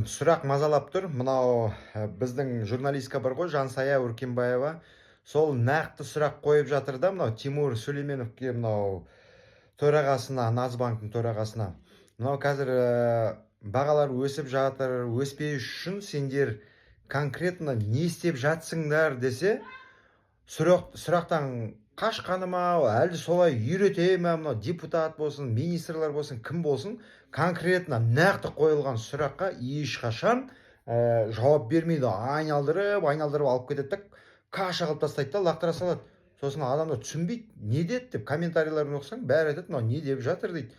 сұрақ мазалап тұр. Мынау біздің журналистка бар ғой, Жансая Өркенбаева. Сол нақты сұрақ қойып жатыр да, мынау Тимур Сүлейменовке, мынау төрағасына, Нацбанктың төрағасына. Мынау қазір бағалар өсіп жатыр, өспей үшін сендер конкретно не істеп жатсыңдар десе, сұрақтан қашқаны ма, әлде солай үйрете ме, мынау депутат болсын, министрлер болсын, кім болсын, конкретно нақты қойылған сұраққа ешқашан жауап бермейді. Айналдырып алып кетеді да, каша қылып тастайды да, лақтыра салады. Сосын адамдар түсінбейді, не деді деп комментарийлерін оқысаң, бәрі айтады, мынау не деп жатыр дейді.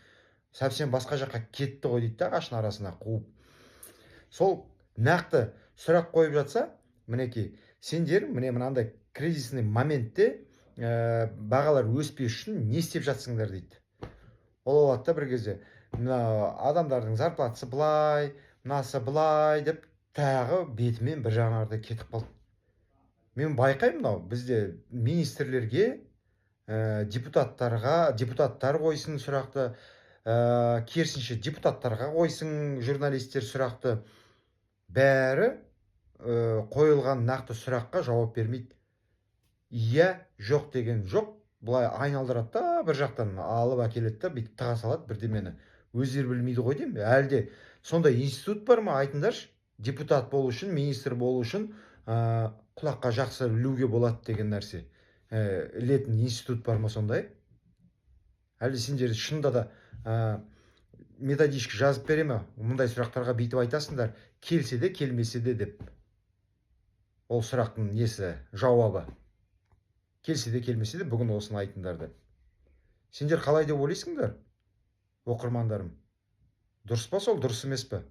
Совсем басқа жаққа кетті ғой дейді да, ағаштың арасына қуып. Сол нақты сұрақ қойып жатса, мінекей, сендер мынандай кризисный моментте бағалар өспей үшін не істеп жатсыңдар дейді. Ол болады да бір кезде, мына адамдардың зарплатасы былай, мынасы былай деп тағы бетімен бір жағына қарай кетіп қалды. Мен байқаймын, мынау бізде министрлерге, депутаттар қойсын сұрақты, керісінше депутаттарға қойсын журналистер сұрақты, бәрі қойылған нақты сұраққа жауап бермейді. Иә, жоқ деген жоқ, бұлай айналдырады да, бір жақтан алып әкеледі да, бүйтіп тыға салады бірдемені. Өздері білмейді ғой деймін. Әлде сондай институт бар ма, айтыңдаршы? Депутат болу үшін, министр болу үшін құлаққа жақсы ілуге болады деген нәрсе. Ілетін институт бар ма сондай? Әлде сендер шынында да методичка жазып бере ме? Мұндай сұрақтарға бүйтіп айтасыңдар, келсе де, келмесе де деп. Ол сұрақтың несі, жауабы. Келсе де, келмесе де, бүгін осыны айтыңдар деп. Сендер қалай деп ойлайсыңдар, оқырмандарым? Дұрыс па сол, дұрыс емес пе?